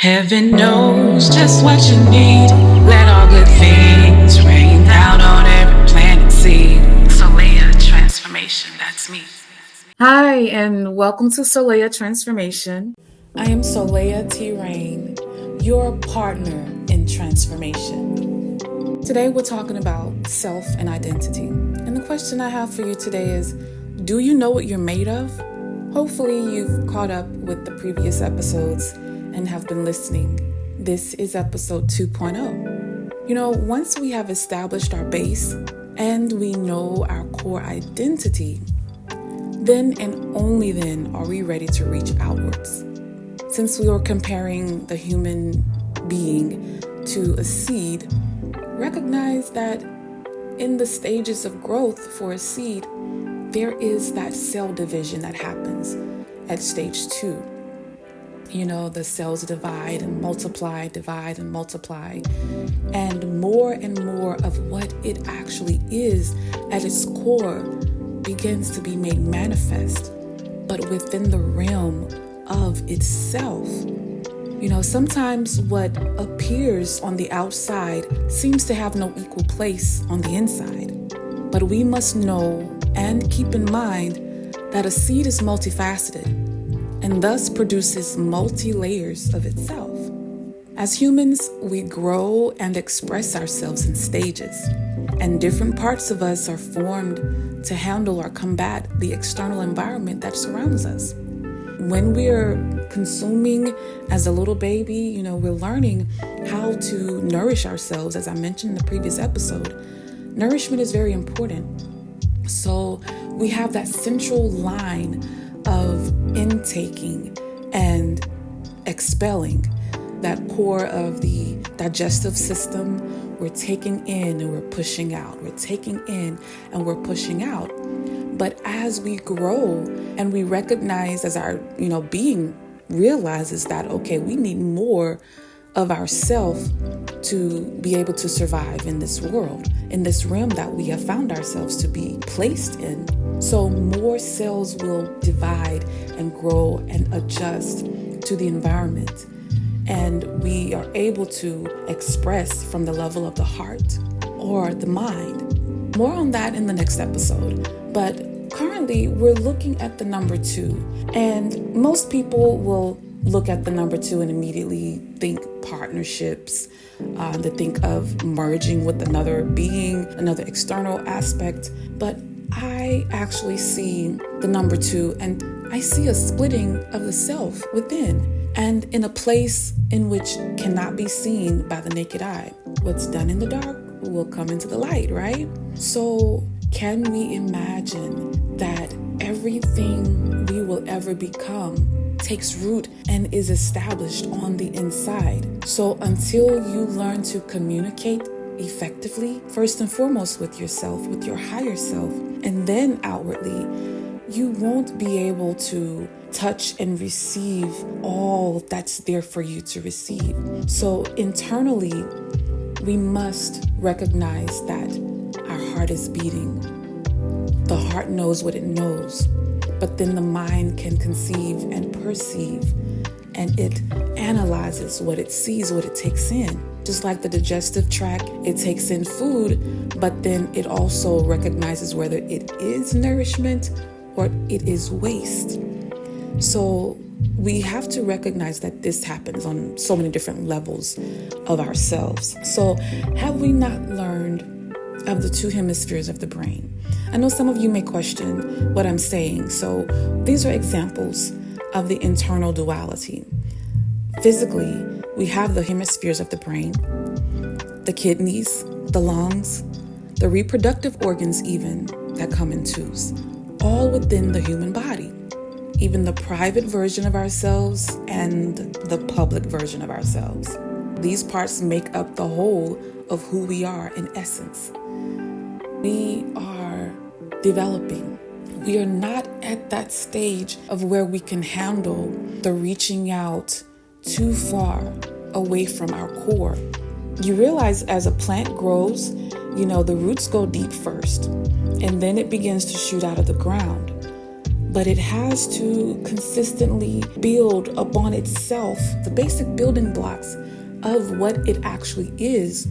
Heaven knows just what you need. Let all good things rain down on every planet seed. Soleil transformation, that's me. Hi, and welcome to Soleil Transformation. I am Soleil T. Rain, your partner in transformation. Today we're talking about self and identity. And the question I have for you today is, do you know what you're made of? Hopefully you've caught up with the previous episodes and have been listening. This is episode 2.0. Once we have established our base and we know our core identity, then and only then are we ready to reach outwards. Since we were comparing the human being to a seed, recognize that in the stages of growth for a seed, there is that cell division that happens at stage 2. The cells divide and multiply, and more of what it actually is at its core begins to be made manifest, but within the realm of itself. Sometimes what appears on the outside seems to have no equal place on the inside, but we must know and keep in mind that a seed is multifaceted and thus produces multi-layers of itself. As humans, we grow and express ourselves in stages, and different parts of us are formed to handle or combat the external environment that surrounds us. When we're consuming as a little baby, we're learning how to nourish ourselves. As I mentioned in the previous episode, nourishment is very important. So we have that central line of intaking and expelling, that core of the digestive system. We're taking in and we're pushing out. We're taking in and we're pushing out. But as we grow and we recognize, as our being realizes that, okay, we need more of ourself to be able to survive in this world, in this realm that we have found ourselves to be placed in. So more cells will divide and grow and adjust to the environment. And we are able to express from the level of the heart or the mind. More on that in the next episode. But currently we're looking at the number 2. And most people will look at the number 2 and immediately think partnerships, they think of merging with another being, another external aspect. But I actually see the number 2 and I see a splitting of the self within and in a place in which cannot be seen by the naked eye. What's done in the dark will come into the light, right? So can we imagine that everything we will ever become takes root and is established on the inside? So until you learn to communicate effectively, first and foremost with yourself, with your higher self, and then outwardly, you won't be able to touch and receive all that's there for you to receive. So internally, we must recognize that our heart is beating. The heart knows what it knows, but then the mind can conceive and perceive, and it analyzes what it sees, what it takes in. Just like the digestive tract, it takes in food, but then it also recognizes whether it is nourishment or it is waste. So we have to recognize that this happens on so many different levels of ourselves. So have we not learned of the 2 hemispheres of the brain? I know some of you may question what I'm saying. So these are examples of the internal duality. Physically, we have the hemispheres of the brain, the kidneys, the lungs, the reproductive organs even that come in 2s, all within the human body, even the private version of ourselves and the public version of ourselves. These parts make up the whole of who we are in essence. We are developing. We are not at that stage of where we can handle the reaching out too far away from our core. You realize as a plant grows, the roots go deep first, and then it begins to shoot out of the ground. but it has to consistently build upon itself the basic building blocks of what it actually is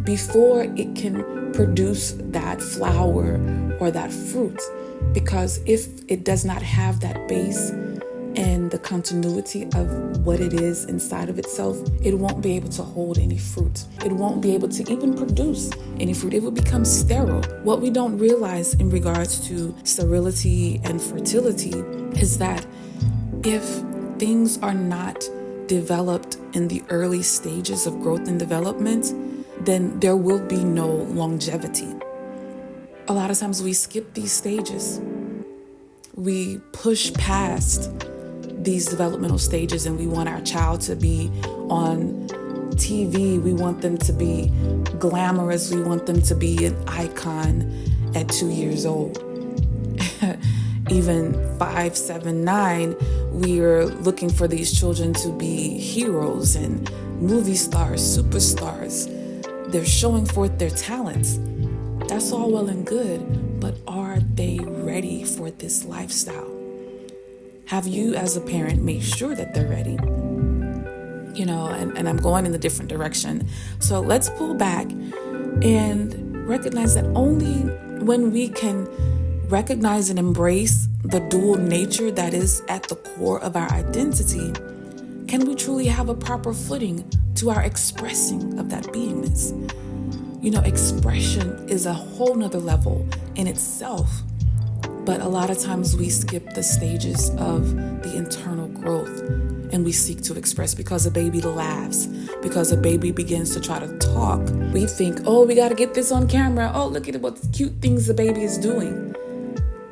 before it can produce that flower or that fruit. Because if it does not have that base and the continuity of what it is inside of itself, it won't be able to hold any fruit. It won't be able to even produce any fruit. It will become sterile. What we don't realize in regards to sterility and fertility is that if things are not developed in the early stages of growth and development, then there will be no longevity. A lot of times we skip these stages. We push past these developmental stages and we want our child to be on TV. We want them to be glamorous. We want them to be an icon at 2 years old. Even 5, 7, 9, we are looking for these children to be heroes and movie stars, superstars. They're showing forth their talents. That's all well and good, but are they ready for this lifestyle? Have you as a parent made sure that they're ready? And I'm going in a different direction. So let's pull back and recognize that only when we can recognize and embrace the dual nature that is at the core of our identity can we truly have a proper footing to our expressing of that beingness. Expression is a whole nother level in itself, but a lot of times we skip the stages of the internal growth and we seek to express because a baby laughs, because a baby begins to try to talk. We think, we got to get this on camera. Oh, look at what cute things the baby is doing.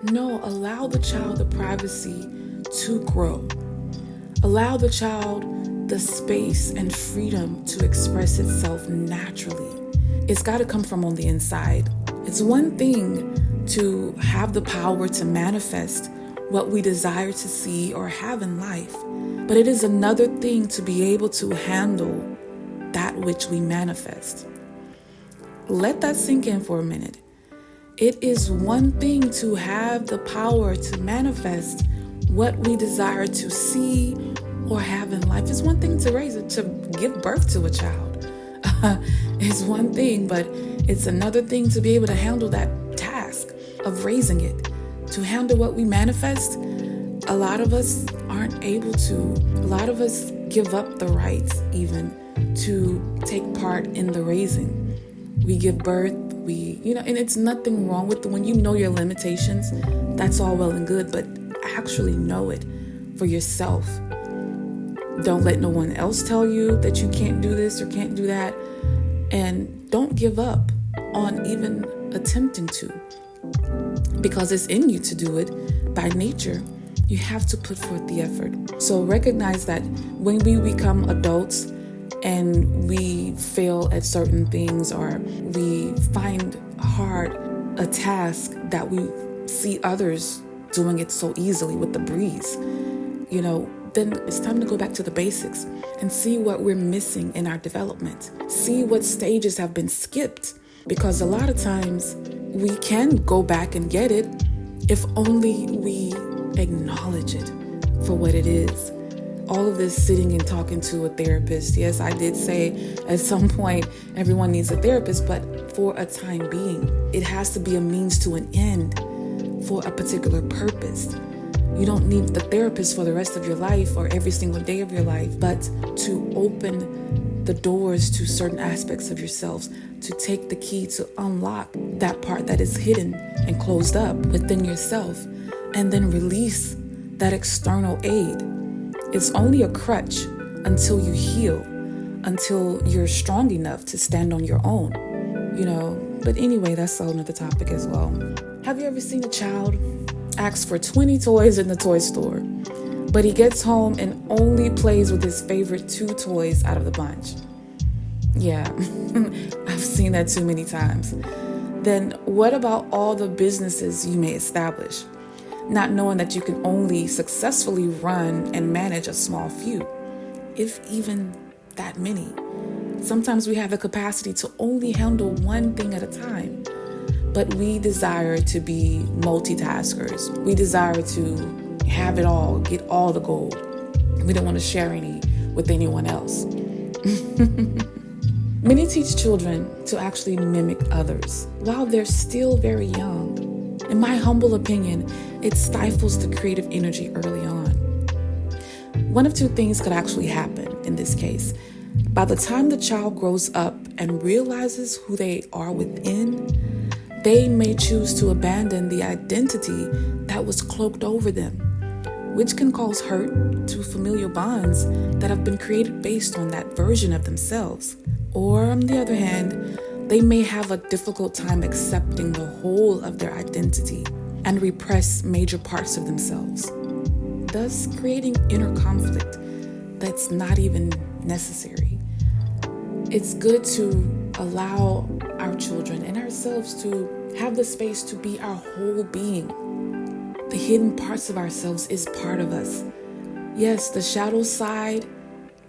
No, allow the child the privacy to grow. Allow the child the space and freedom to express itself naturally. It's got to come from on the inside. It's one thing to have the power to manifest what we desire to see or have in life, but it is another thing to be able to handle that which we manifest. Let that sink in for a minute. It is one thing to have the power to manifest what we desire to see or have in life. It's one thing to raise it, to give birth to a child. It's one thing, but it's another thing to be able to handle that task of raising it. To handle what we manifest, a lot of us aren't able to. A lot of us give up the rights even to take part in the raising. We give birth, and it's nothing wrong with when you know your limitations, that's all well and good, but actually know it for yourself. Don't let no one else tell you that you can't do this or can't do that. And don't give up on even attempting to, because it's in you to do it by nature. You have to put forth the effort. So recognize that when we become adults and we fail at certain things, or we find hard a task that we see others doing it so easily with the breeze, then it's time to go back to the basics and see what we're missing in our development. See what stages have been skipped, because a lot of times we can go back and get it if only we acknowledge it for what it is. All of this sitting and talking to a therapist. Yes, I did say at some point everyone needs a therapist, but for a time being. It has to be a means to an end for a particular purpose. You don't need the therapist for the rest of your life or every single day of your life, but to open the doors to certain aspects of yourselves, to take the key to unlock that part that is hidden and closed up within yourself, and then release that external aid. It's only a crutch until you heal, until you're strong enough to stand on your own, But anyway, that's another topic as well. Have you ever seen a child ask for 20 toys in the toy store, but he gets home and only plays with his favorite 2 toys out of the bunch? Yeah, I've seen that too many times. Then what about all the businesses you may establish, not knowing that you can only successfully run and manage a small few, if even that many? Sometimes we have the capacity to only handle one thing at a time, But we desire to be multitaskers. We desire to have it all, get all the gold. We don't want to share any with anyone else. Many teach children to actually mimic others while they're still very young. In my humble opinion, it stifles the creative energy early on. One of two things could actually happen in this case. By the time the child grows up and realizes who they are within, they may choose to abandon the identity that was cloaked over them, which can cause hurt to familial bonds that have been created based on that version of themselves. Or, on the other hand, they may have a difficult time accepting the whole of their identity and repress major parts of themselves, thus creating inner conflict that's not even necessary. It's good to allow our children and ourselves to have the space to be our whole being. The hidden parts of ourselves is part of us. Yes, the shadow side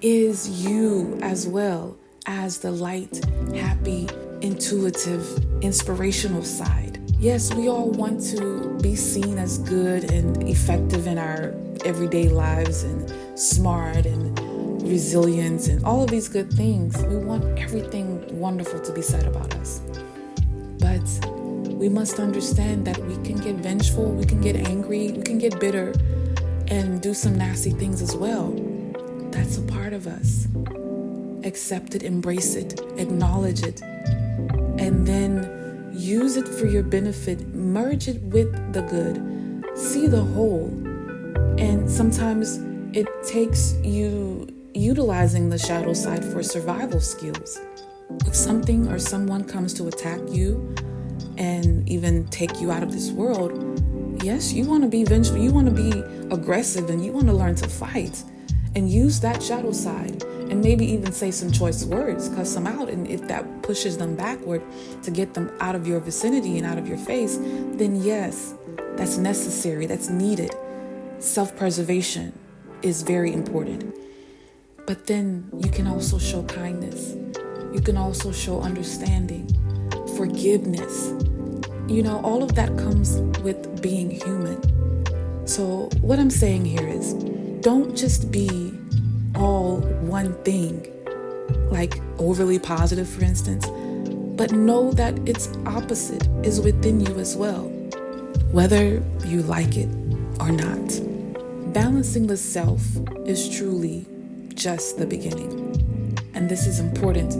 is you as well as the light, happy, intuitive, inspirational side. Yes, we all want to be seen as good and effective in our everyday lives and smart and resilient and all of these good things. We want everything wonderful to be said about us. But we must understand that we can get vengeful, we can get angry, we can get bitter and do some nasty things as well. That's a part of us. Accept it, embrace it, acknowledge it, and then use it for your benefit. Merge it with the good. See the whole. And sometimes it takes you utilizing the shadow side for survival skills. If something or someone comes to attack you and even take you out of this world, yes, you want to be vengeful, you want to be aggressive, and you want to learn to fight and use that shadow side. And maybe even say some choice words, cuss them out. And if that pushes them backward to get them out of your vicinity and out of your face, then yes, that's necessary, that's needed. Self-preservation is very important. But then you can also show kindness. You can also show understanding, forgiveness. You know, all of that comes with being human. So what I'm saying here is, don't just be all one thing, like overly positive, for instance, but know that its opposite is within you as well, whether you like it or not. Balancing the self is truly just the beginning. And this is important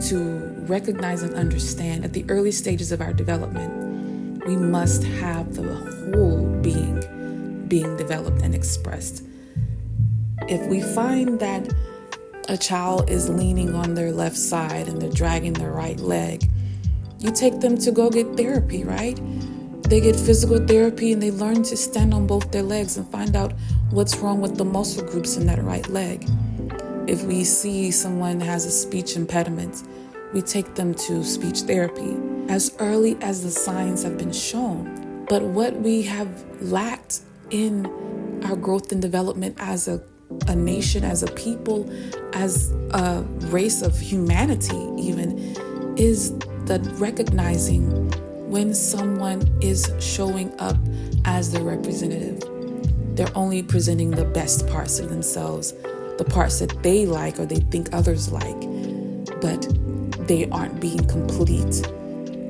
to recognize and understand at the early stages of our development. We must have the whole being developed and expressed. If we find that a child is leaning on their left side and they're dragging their right leg, you take them to go get therapy, right? They get physical therapy and they learn to stand on both their legs and find out what's wrong with the muscle groups in that right leg. If we see someone has a speech impediment, we take them to speech therapy as early as the signs have been shown. But what we have lacked in our growth and development as a nation, as a people, as a race of humanity even, is the recognizing when someone is showing up as the representative. They're only presenting the best parts of themselves, the parts that they like or they think others like, but they aren't being complete.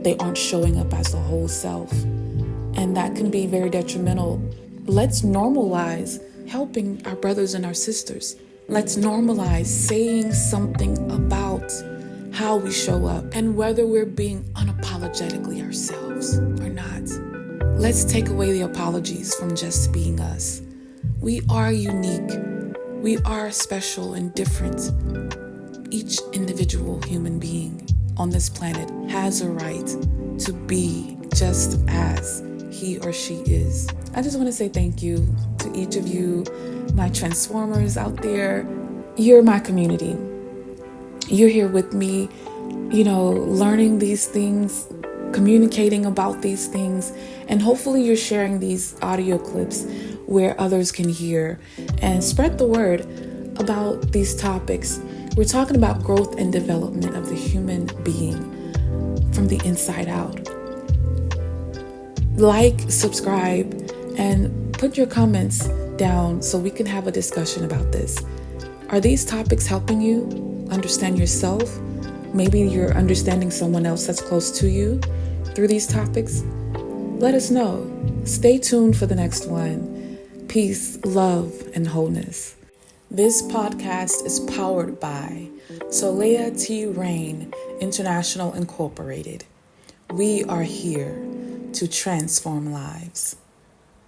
They aren't showing up as the whole self. And that can be very detrimental. Let's normalize helping our brothers and our sisters. Let's normalize saying something about how we show up and whether we're being unapologetically ourselves or not. Let's take away the apologies from just being us. We are unique. We are special and different. Each individual human being on this planet has a right to be just as he or she is. I just want to say thank you to each of you, my transformers out there. You're my community. You're here with me, learning these things, communicating about these things, and hopefully you're sharing these audio clips where others can hear and spread the word about these topics. We're talking about growth and development of the human being from the inside out. like, subscribe, and put your comments down so we can have a discussion about this. Are these topics helping you understand yourself? Maybe you're understanding someone else that's close to you through these topics. Let us know. Stay tuned for the next one. Peace, love, and wholeness. This podcast is powered by Solea T. Rain International Incorporated. We are here to transform lives.